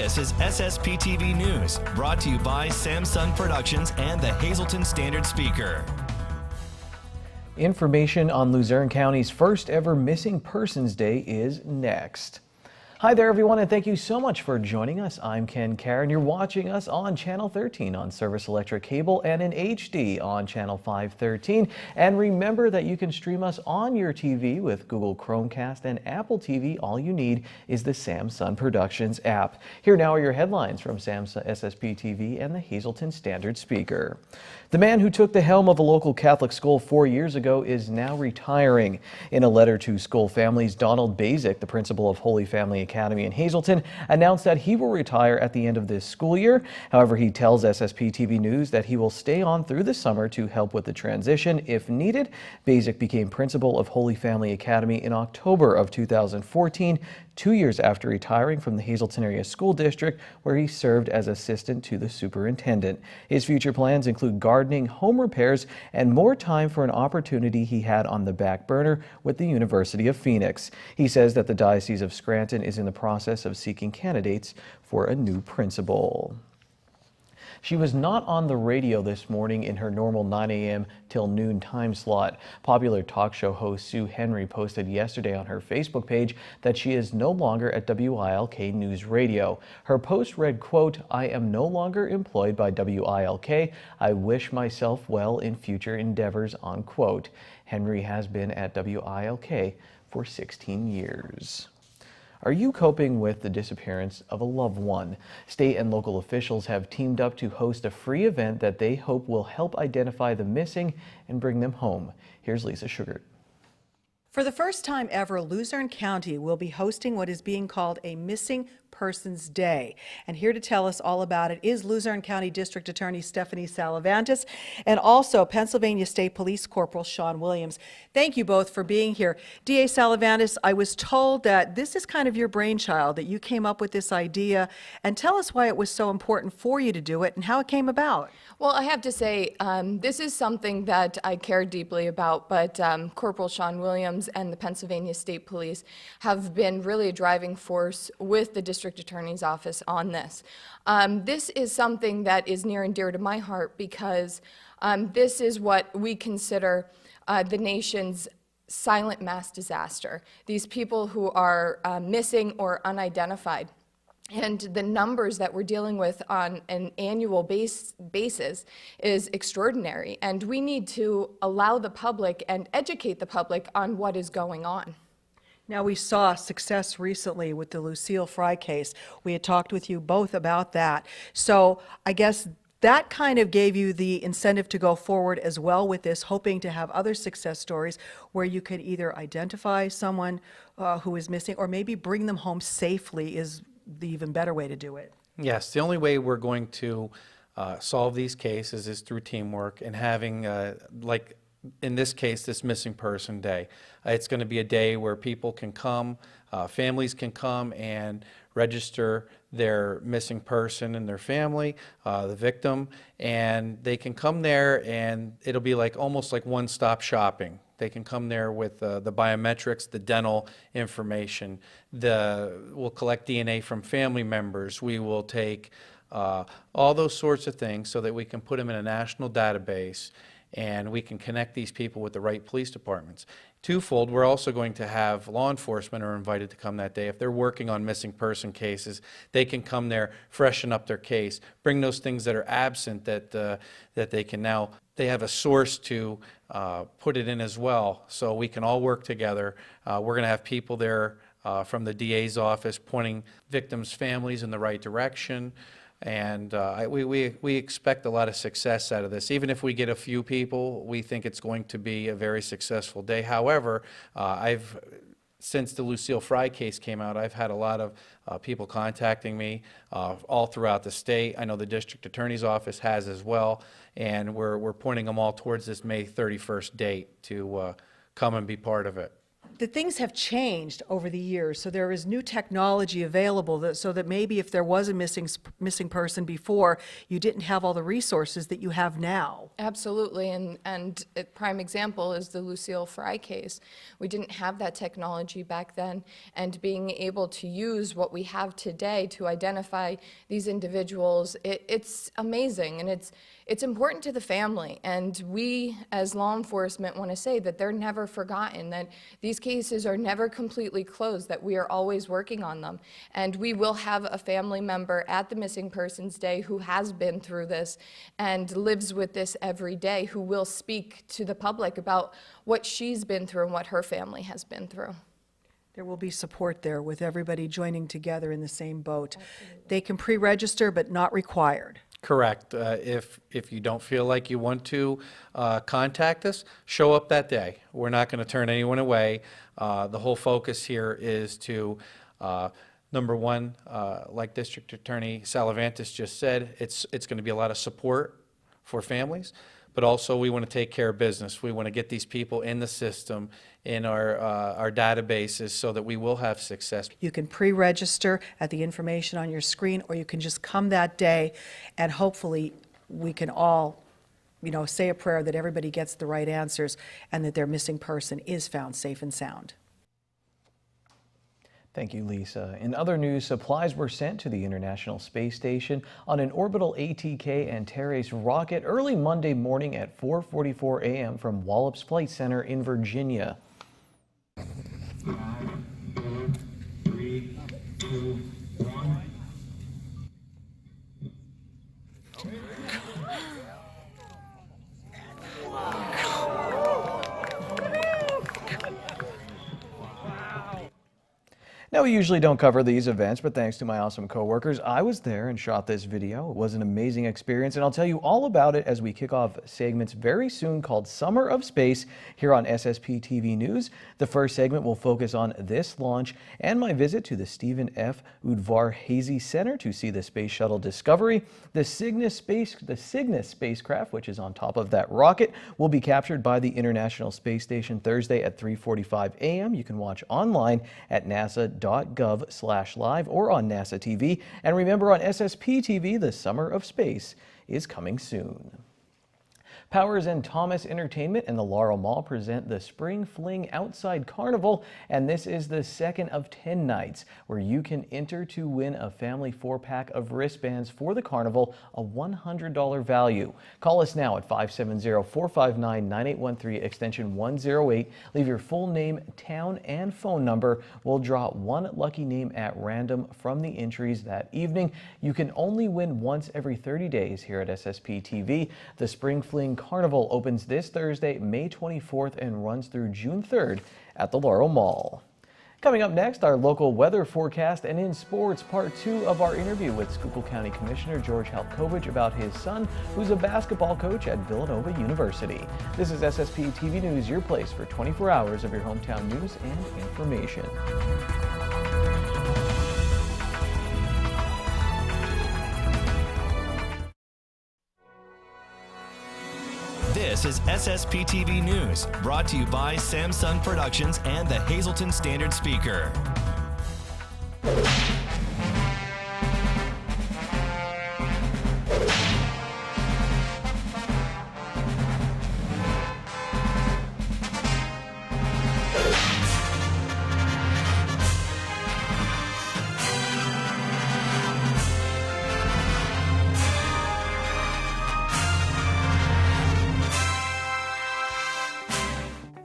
This is SSPTV News, brought to you by Samsung Productions and the Hazleton Standard Speaker. Information on Luzerne County's first ever Missing Persons Day is next. Hi there everyone, and thank you so much for joining us. I'm Ken Karen. You're watching us on Channel 13 on Service Electric Cable and in HD on Channel 513. And remember that you can stream us on your TV with Google Chromecast and Apple TV. All you need is the Samsung Productions app. Here now are your headlines from Samsung SSPTV and the Hazleton Standard Speaker. The man who took the helm of a local Catholic school 4 years ago is now retiring. In a letter to school families, Donald Basic, the principal of Holy Family Academy in Hazleton, announced that he will retire at the end of this school year. However, he tells SSPTV News that he will stay on through the summer to help with the transition if needed. Basic became principal of Holy Family Academy in October of 2014, 2 years after retiring from the Hazleton Area School District, where he served as assistant to the superintendent. His future plans include gardening, home repairs, and more time for an opportunity he had on the back burner with the University of Phoenix. He says that the Diocese of Scranton is in the process of seeking candidates for a new principal. She was not on the radio this morning in her normal 9 a.m. till noon time slot. Popular talk show host Sue Henry posted yesterday on her Facebook page that she is no longer at WILK News Radio. Her post read, quote, "I am no longer employed by WILK. I wish myself well in future endeavors," unquote. Henry has been at WILK for 16 years. Are you coping with the disappearance of a loved one? State and local officials have teamed up to host a free event that they hope will help identify the missing and bring them home. Here's Lisa Sugart. For the first time ever, Luzerne County will be hosting what is being called a Missing Persons Day. And here to tell us all about it is Luzerne County District Attorney Stephanie Salavantis and also Pennsylvania State Police Corporal Sean Williams. Thank you both for being here. DA Salavantis, I was told that this is kind of your brainchild, that you came up with this idea. And tell us why it was so important for you to do it and how it came about. Well, I have to say, this is something that I care deeply about, but Corporal Sean Williams and the Pennsylvania State Police have been really a driving force with the District Attorney's Office on this. This is something that is near and dear to my heart because this is what we consider the nation's silent mass disaster. These people who are missing or unidentified. And the numbers that we're dealing with on an annual basis is extraordinary. And we need to allow the public and educate the public on what is going on. Now, we saw success recently with the Lucille Fry case. We had talked with you both about that. So I guess that kind of gave you the incentive to go forward as well with this, hoping to have other success stories where you could either identify someone who is missing or maybe bring them home safely is the even better way to do it. Yes, the only way we're going to solve these cases is through teamwork and having, like in this case, this Missing Person Day. It's going to be a day where people can come, families can come and register their missing person and their family, the victim, and they can come there and it'll be like almost like one-stop shopping. They can come there with the biometrics, the dental information. We'll collect DNA from family members. We will take all those sorts of things so that we can put them in a national database and we can connect these people with the right police departments. Twofold, we're also going to have law enforcement are invited to come that day. If they're working on missing person cases, they can come there, freshen up their case, bring those things that are absent that they can now, they have a source to put it in as well, so we can all work together. We're going to have people there from the DA's office pointing victims' families in the right direction. And we expect a lot of success out of this. Even if we get a few people, we think it's going to be a very successful day. However, since the Lucille Fry case came out, I've had a lot of people contacting me all throughout the state. I know the District Attorney's Office has as well, and we're pointing them all towards this May 31st date to come and be part of it. the things have changed over the years, so there is new technology available so that maybe if there was a missing person before, you didn't have all the resources that you have now. Absolutely, and a prime example is the Lucille Fry case. We didn't have that technology back then, and being able to use what we have today to identify these individuals, it's amazing, and it's important to the family. And we, as law enforcement, want to say that they're never forgotten, that these cases are never completely closed, that we are always working on them. And we will have a family member at the Missing Persons Day who has been through this and lives with this every day, who will speak to the public about what she's been through and what her family has been through. There will be support there with everybody joining together in the same boat. Absolutely. They can pre-register, but not required. Correct. If you don't feel like you want to contact us, show up that day. We're not going to turn anyone away. The whole focus here is to, number one, like District Attorney Salavantis just said, it's going to be a lot of support for families, but also we want to take care of business. We want to get these people in the system, in our databases, so that we will have success. You can pre-register at the information on your screen, or you can just come that day, and hopefully we can all, say a prayer that everybody gets the right answers and that their missing person is found safe and sound. Thank you, Lisa. In other news, supplies were sent to the International Space Station on an orbital ATK Antares rocket early Monday morning at 4:44 a.m. from Wallops Flight Center in Virginia. 5, 4, 3, 2, 1. Now, we usually don't cover these events, but thanks to my awesome coworkers, I was there and shot this video. It was an amazing experience, and I'll tell you all about it as we kick off segments very soon called Summer of Space here on SSPTV News. The first segment will focus on this launch and my visit to the Stephen F. Udvar-Hazy Center to see the Space Shuttle Discovery. The Cygnus spacecraft, which is on top of that rocket, will be captured by the International Space Station Thursday at 3:45 a.m. You can watch online at nasa.gov/live or on NASA TV. And remember, on SSPTV, the Summer of Space is coming soon. Powers and Thomas Entertainment and the Laurel Mall present the Spring Fling Outside Carnival, and this is the second of 10 nights where you can enter to win a family 4-pack of wristbands for the carnival, a $100 value. Call us now at 570-459-9813, extension 108. Leave your full name, town, and phone number. We'll draw one lucky name at random from the entries that evening. You can only win once every 30 days here at SSPTV. The Spring Fling Carnival opens this Thursday, May 24th, and runs through June 3rd at the Laurel Mall. Coming up next, our local weather forecast, and in sports, part 2 of our interview with Schuylkill County Commissioner George Halkovich about his son, who's a basketball coach at Villanova University. This is SSPTV News, your place for 24 hours of your hometown news and information. This is SSPTV News, brought to you by Samsung Productions and the Hazleton Standard Speaker.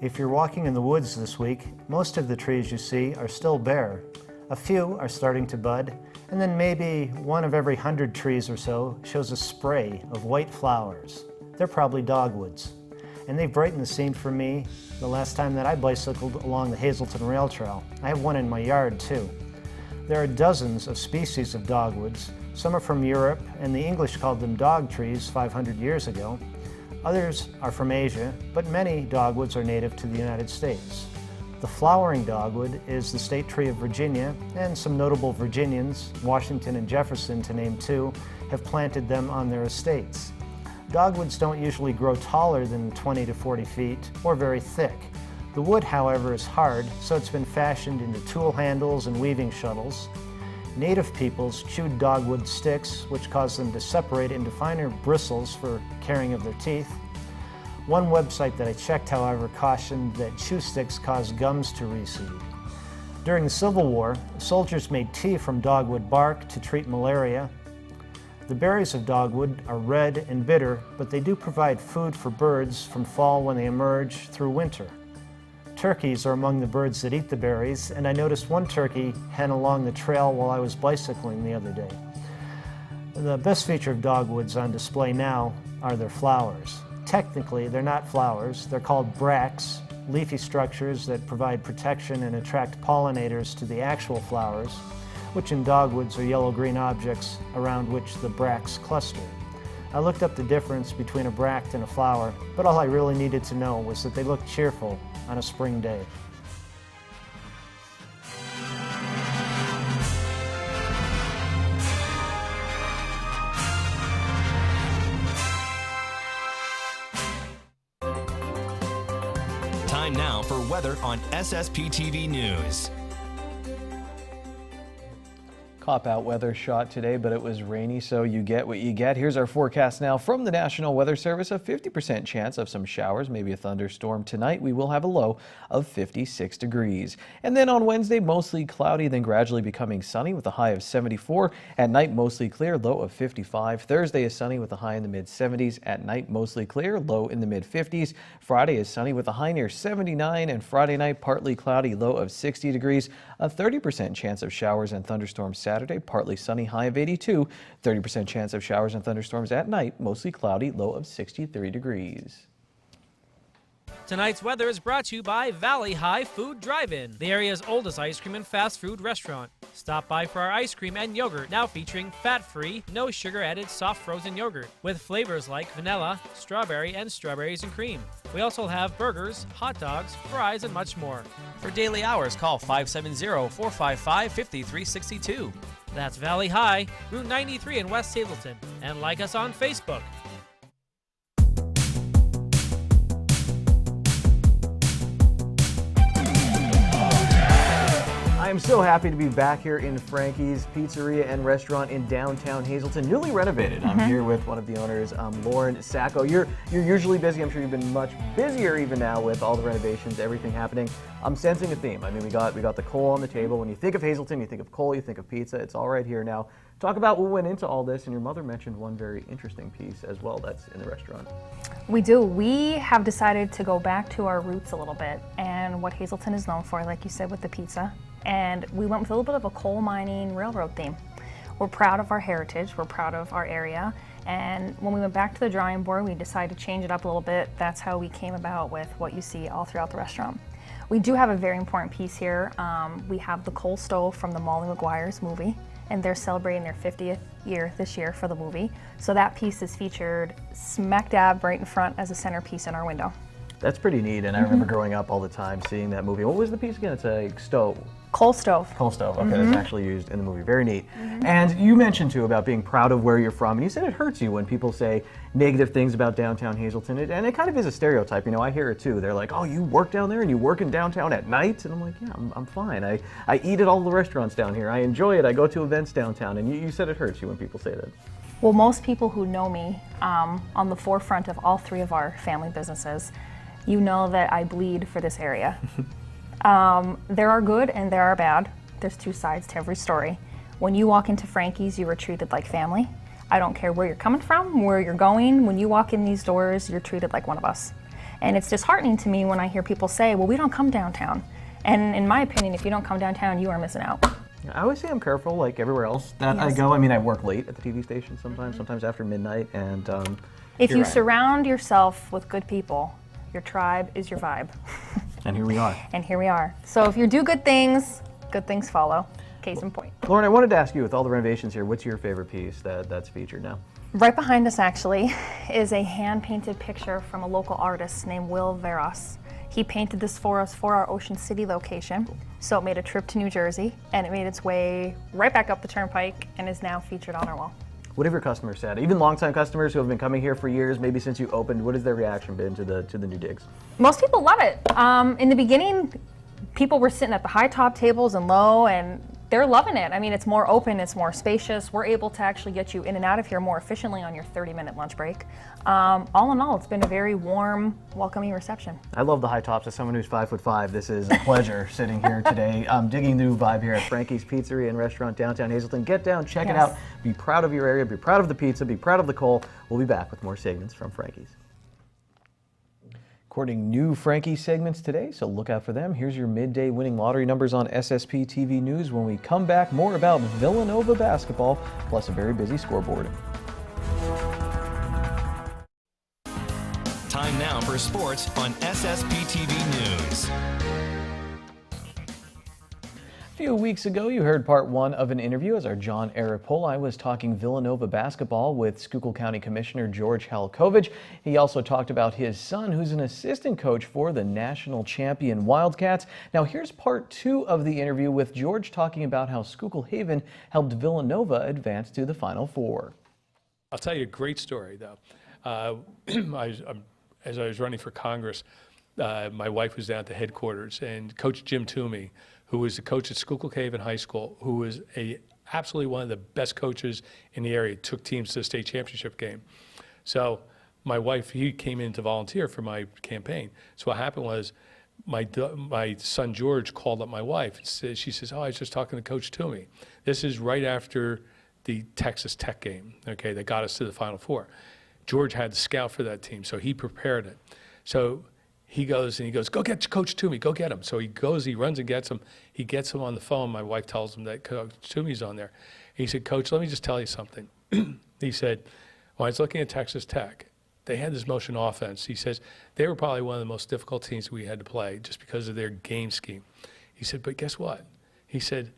If you're walking in the woods this week, most of the trees you see are still bare. A few are starting to bud, and then maybe one of every 100 trees or so shows a spray of white flowers. They're probably dogwoods. And they've brightened the scene for me the last time that I bicycled along the Hazleton Rail Trail. I have one in my yard too. There are dozens of species of dogwoods. Some are from Europe, and the English called them dog trees 500 years ago. Others are from Asia, but many dogwoods are native to the United States. The flowering dogwood is the state tree of Virginia, and some notable Virginians, Washington and Jefferson to name two, have planted them on their estates. Dogwoods don't usually grow taller than 20 to 40 feet or very thick, The wood, however, is hard, so it's been fashioned into tool handles and weaving shuttles. Native peoples chewed dogwood sticks, which caused them to separate into finer bristles for carrying of their teeth. One website that I checked, however, cautioned that chew sticks caused gums to recede. During the Civil War, soldiers made tea from dogwood bark to treat malaria. The berries of dogwood are red and bitter, but they do provide food for birds from fall when they emerge through winter. Turkeys are among the birds that eat the berries, and I noticed one turkey hen along the trail while I was bicycling the other day. The best feature of dogwoods on display now are their flowers. Technically, they're not flowers. They're called bracts, leafy structures that provide protection and attract pollinators to the actual flowers, which in dogwoods are yellow-green objects around which the bracts cluster. I looked up the difference between a bract and a flower, but all I really needed to know was that they looked cheerful on a spring day. Time now for weather on SSPTV News. Cop-out weather shot today, but it was rainy, so you get what you get. Here's our forecast now from the National Weather Service. A 50% chance of some showers, maybe a thunderstorm. Tonight, we will have a low of 56 degrees. And then on Wednesday, mostly cloudy, then gradually becoming sunny with a high of 74. At night, mostly clear, low of 55. Thursday is sunny with a high in the mid-70s. At night, mostly clear, low in the mid-50s. Friday is sunny with a high near 79. And Friday night, partly cloudy, low of 60 degrees. A 30% chance of showers and thunderstorms Saturday, partly sunny, high of 82. 30% chance of showers and thunderstorms at night, mostly cloudy, low of 63 degrees. Tonight's weather is brought to you by Valley High Food Drive-In, the area's oldest ice cream and fast food restaurant. Stop by for our ice cream and yogurt, now featuring fat-free, no sugar-added soft frozen yogurt with flavors like vanilla, strawberry, and strawberries and cream. We also have burgers, hot dogs, fries, and much more. For daily hours, call 570-455-5362. That's Valley High, Route 93 in West Hazleton, and like us on Facebook. I am so happy to be back here in Frankie's Pizzeria and Restaurant in downtown Hazleton, newly renovated. I'm here with one of the owners, Lauren Sacco. You're usually busy. I'm sure you've been much busier even now with all the renovations, everything happening. I'm sensing a theme. I mean, we got the coal on the table. When you think of Hazleton, you think of coal, you think of pizza. It's all right here now. Talk about what went into all this, and your mother mentioned one very interesting piece as well that's in the restaurant. We do. We have decided to go back to our roots a little bit and what Hazleton is known for, like you said, with the pizza. And we went with a little bit of a coal mining railroad theme. We're proud of our heritage, we're proud of our area, and when we went back to the drawing board, we decided to change it up a little bit. That's how we came about with what you see all throughout the restaurant. We do have a very important piece here. We have the coal stove from the Molly Maguire's movie, and they're celebrating their 50th year this year for the movie. So that piece is featured smack dab right in front as a centerpiece in our window. That's pretty neat, and I remember growing up all the time seeing that movie. What was the piece again? It's a stove. Coal stove. Coal stove, okay, that's actually used in the movie. Very neat. And you mentioned too about being proud of where you're from, and you said it hurts you when people say negative things about downtown Hazleton, and it kind of is a stereotype. You know, I hear it too. They're like, oh, you work down there and you work in downtown at night? And I'm like, yeah, I'm fine. I eat at all the restaurants down here. I enjoy it. I go to events downtown, and you said it hurts you when people say that. Well, most people who know me on the forefront of all three of our family businesses, you know that I bleed for this area. There are good and there are bad. There's two sides to every story. When you walk into Frankie's, you are treated like family. I don't care where you're coming from, where you're going. When you walk in these doors, you're treated like one of us. And it's disheartening to me when I hear people say, well, we don't come downtown. And in my opinion, if you don't come downtown, you are missing out. I always say I'm careful, like everywhere else that I go. I mean, I work late at the TV station sometimes after midnight. And if you surround yourself with good people, your tribe is your vibe. And here we are. And here we are. So if you do good things follow. Case in point. Lauren, I wanted to ask you, with all the renovations here, what's your favorite piece that's featured now? Right behind us, actually, is a hand-painted picture from a local artist named Will Veros. He painted this for us for our Ocean City location. So it made a trip to New Jersey, and it made its way right back up the turnpike and is now featured on our wall. What have your customers said? Even longtime customers who have been coming here for years, maybe since you opened, what has their reaction been to the new digs? Most people love it. In the beginning, people were sitting at the high top tables and low, and they're loving it. I mean, it's more open, it's more spacious. We're able to actually get you in and out of here more efficiently on your 30-minute lunch break. All in all, it's been a very warm, welcoming reception. I love the high tops. As someone who's 5'5", this is a pleasure sitting here today. Digging new vibe here at Frankie's Pizzeria and Restaurant, downtown Hazleton. Get down, check it out. Be proud of your area, be proud of the pizza, be proud of the coal. We'll be back with more segments from Frankie's. Recording new Frankie segments today, so look out for them. Here's your midday winning lottery numbers on SSPTV News. When we come back, more about Villanova basketball, plus a very busy scoreboard. Time now for sports on SSPTV News. A few weeks ago, you heard part one of an interview as our John Arapoli was talking Villanova basketball with Schuylkill County Commissioner George Halkovich. He also talked about his son, who's an assistant coach for the national champion Wildcats. Now here's part two of the interview with George talking about how Schuylkill Haven helped Villanova advance to the Final Four. I'll tell you a great story, though. As I was running for Congress, my wife was down at the headquarters, and Coach Jim Toomey, who was the coach at Schuylkill Haven High School, who was absolutely one of the best coaches in the area, took teams to the state championship game. So my wife, he came in to volunteer for my campaign. So what happened was my son George called up my wife. She says, "Oh, I was just talking to Coach Toomey." This is right after the Texas Tech game, okay, that got us to the Final Four. George had the scout for that team, so he prepared it. So he goes, "Go get Coach Toomey, go get him." So he goes, he runs and gets him. He gets him on the phone. My wife tells him that Coach Toomey's on there. He said, "Coach, let me just tell you something." He said, "When I was looking at Texas Tech, they had this motion offense." He says, "They were probably one of the most difficult teams we had to play just because of their game scheme." He said, "But guess what?" He said,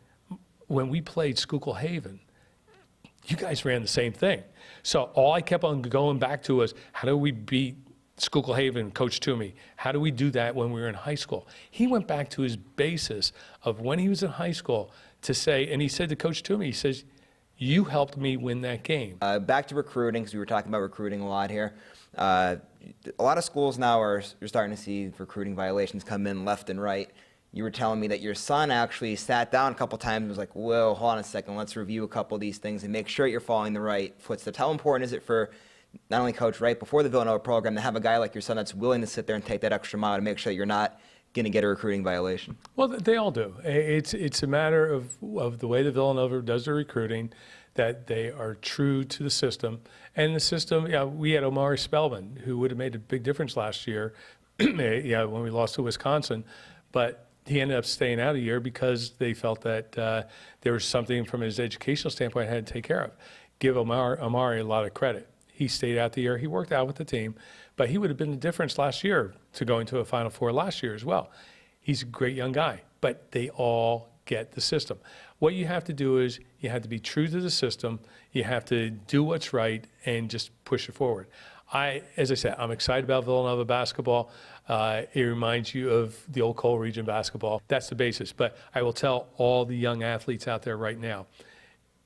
"When we played Schuylkill Haven, you guys ran the same thing." So all I kept on going back to was, how do we beat Schuylkill Haven, Coach Toomey? How do we do that when we were in high school? He went back to his basis of when he was in high school to say, and he said to Coach Toomey, he says, "You helped me win that game." Back to recruiting, because we were talking about recruiting a lot here. A lot of schools now you're starting to see recruiting violations come in left and right. You were telling me that your son actually sat down a couple times and was like, "Whoa, hold on a second, let's review a couple of these things and make sure you're following the right footsteps." How important is it for not only coach right before the Villanova program to have a guy like your son that's willing to sit there and take that extra mile to make sure that you're not going to get a recruiting violation? Well, they all do. It's a matter of the way the Villanova does their recruiting, that they are true to the system. And the system, we had Omari Spellman, who would have made a big difference last year when we lost to Wisconsin. But he ended up staying out a year because they felt that there was something from his educational standpoint I had to take care of. Give Omari a lot of credit. He stayed out the year. He worked out with the team, but he would have been the difference last year to going to a Final Four last year as well. He's a great young guy, but they all get the system. What you have to do is you have to be true to the system. You have to do what's right and just push it forward. As I said, I'm excited about Villanova basketball. It reminds you of the old Coal Region basketball. That's the basis. But I will tell all the young athletes out there right now,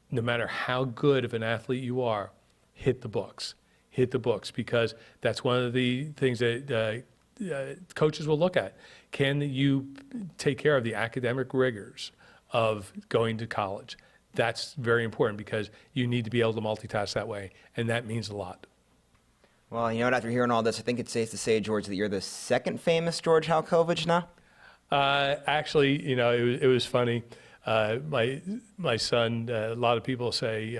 no matter how good of an athlete you are, hit the books. Hit the books, because that's one of the things that coaches will look at. Can you take care of the academic rigors of going to college? That's very important, because you need to be able to multitask that way, and that means a lot. Well, you know what, after hearing all this, I think it's safe to say, George, that you're the second famous George Halkovich now? Actually, it was funny. My son, a lot of people say,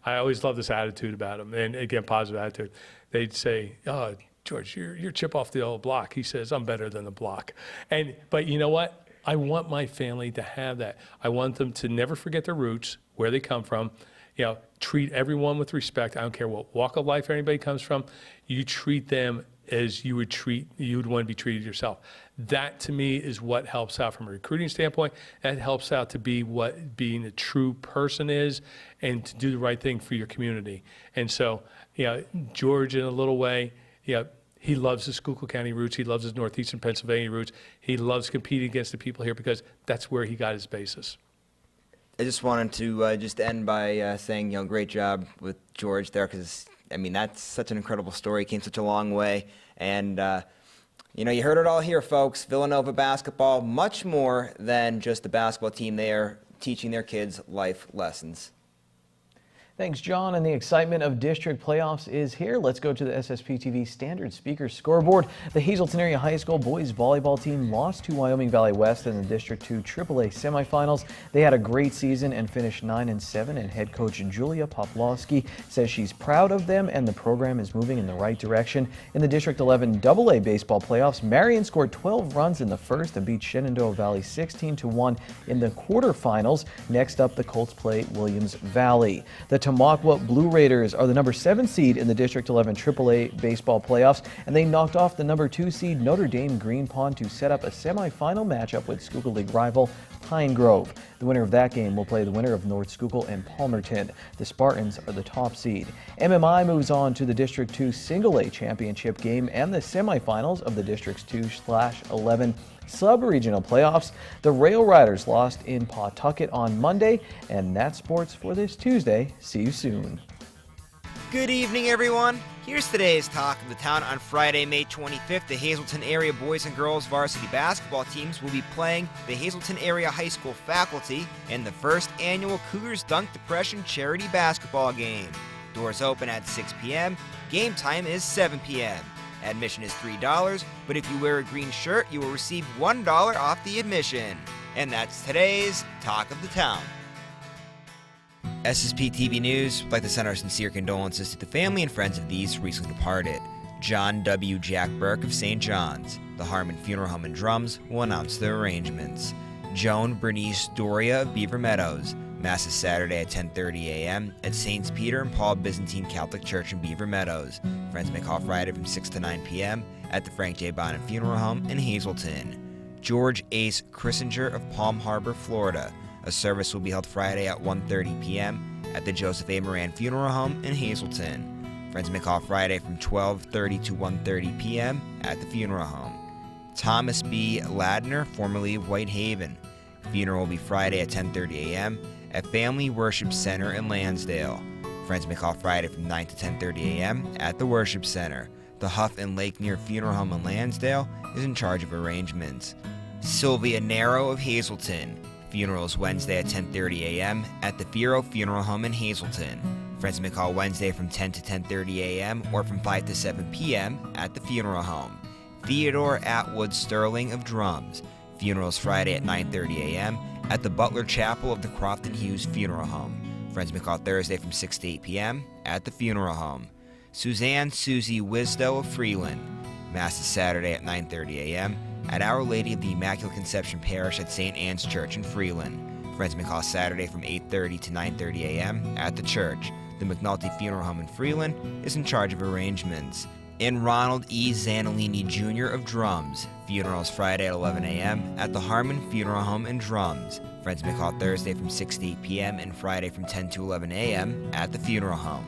I always love this attitude about him, and again, positive attitude. They'd say, "Oh, George, you're chip off the old block." He says, "I'm better than the block." But you know what? I want my family to have that. I want them to never forget their roots, where they come from. Treat everyone with respect. I don't care what walk of life anybody comes from. You treat them as you would want to be treated yourself. That, to me, is what helps out from a recruiting standpoint. That helps out to be what being a true person is, and to do the right thing for your community. And so, George, in a little way, he loves his Schuylkill County roots. He loves his northeastern Pennsylvania roots. He loves competing against the people here, because that's where he got his basis. I just wanted to just end by saying, great job with George there, because, I mean, that's such an incredible story. He came such a long way. And, you heard it all here, folks. Villanova basketball, much more than just a basketball team. They are teaching their kids life lessons. Thanks, John. And the excitement of district playoffs is here. Let's go to the SSPTV Standard Speaker scoreboard. The Hazleton Area High School boys volleyball team lost to Wyoming Valley West in the District 2 AAA semifinals. They had a great season and finished 9-7, and head coach Julia Poplawski says she's proud of them and the program is moving in the right direction. In the District 11 AA baseball playoffs, Marion scored 12 runs in the first and beat Shenandoah Valley 16-1 in the quarterfinals. Next up, the Colts play Williams Valley. The Tamaqua Blue Raiders are the number 7 seed in the District 11 AAA baseball playoffs, and they knocked off the number 2 seed Notre Dame Green Pond to set up a semifinal matchup with Schuylkill League rival Pine Grove. The winner of that game will play the winner of North Schuylkill and Palmerton. The Spartans are the top seed. MMI moves on to the District 2 Single A championship game and the semifinals of the Districts 2/11 sub-regional playoffs. The Rail Riders lost in Pawtucket on Monday, and that's sports for this Tuesday. See you soon. Good evening, everyone. Here's today's Talk of the Town. On Friday, May 25th, the Hazleton area boys and girls varsity basketball teams will be playing the Hazleton area high school faculty in the first annual Cougars Dunk Depression charity basketball game. Doors open at 6 p.m. Game time is 7 p.m. Admission is $3, but if you wear a green shirt, you will receive $1 off the admission. And that's today's Talk of the Town. SSPTV News would like to send our sincere condolences to the family and friends of these recently departed. John W. Jack Burke of St. John's. The Harmon Funeral Home and Drums will announce their arrangements. Joan Bernice Doria of Beaver Meadows. Mass is Saturday at 10:30 a.m. at Saints Peter and Paul Byzantine Catholic Church in Beaver Meadows. Friends may call Friday from 6 to 9 p.m. at the Frank J. Bonnet Funeral Home in Hazleton. George Ace Chrissinger of Palm Harbor, Florida. A service will be held Friday at 1:30 p.m. at the Joseph A. Moran Funeral Home in Hazleton. Friends may call Friday from 12:30 to 1:30 p.m. at the funeral home. Thomas B. Ladner, formerly of Whitehaven. Funeral will be Friday at 10:30 a.m. at Family Worship Center in Lansdale. Friends may call Friday from 9 to 10:30 a.m. at the Worship Center. The Huff and Lake Near Funeral Home in Lansdale is in charge of arrangements. Sylvia Narrow of Hazleton. Funeral is Wednesday at 10:30 a.m. at the Firo Funeral Home in Hazleton. Friends may call Wednesday from 10 to 10:30 a.m. or from 5 to 7 p.m. at the funeral home. Theodore Atwood Sterling of Drums. Funeral is Friday at 9:30 a.m. at the Butler Chapel of the Crofton Hughes Funeral Home. Friends may call Thursday from 6 to 8 p.m. at the funeral home. Suzanne Susie Wisdow of Freeland. Mass is Saturday at 9:30 a.m. at Our Lady of the Immaculate Conception Parish at St. Anne's Church in Freeland. Friends may call Saturday from 8:30 to 9:30 a.m. at the church. The McNulty Funeral Home in Freeland is in charge of arrangements. In Ronald E. Zanolini Jr. of Drums. Funeral is Friday at 11 a.m. at the Harmon Funeral Home in Drums. Friends may call Thursday from 6 to 8 p.m. and Friday from 10 to 11 a.m. at the funeral home.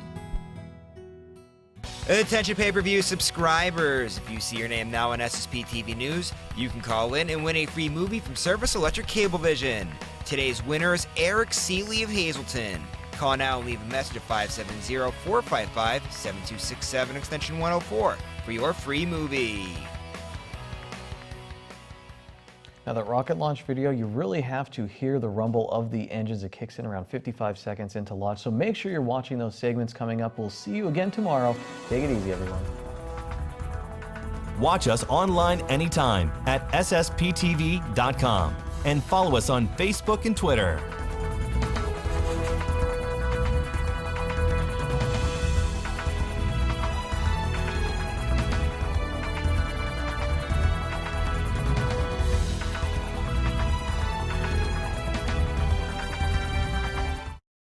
Attention pay-per-view subscribers. If you see your name now on SSPTV News, you can call in and win a free movie from Service Electric Cablevision. Today's winner is Eric Seeley of Hazleton. Call now and leave a message at 570-455-7267 extension 104 for your free movie. Now that rocket launch video, you really have to hear the rumble of the engines. It kicks in around 55 seconds into launch, so make sure you're watching those segments coming up. We'll see you again tomorrow. Take it easy, everyone. Watch us online anytime at ssptv.com and follow us on Facebook and Twitter.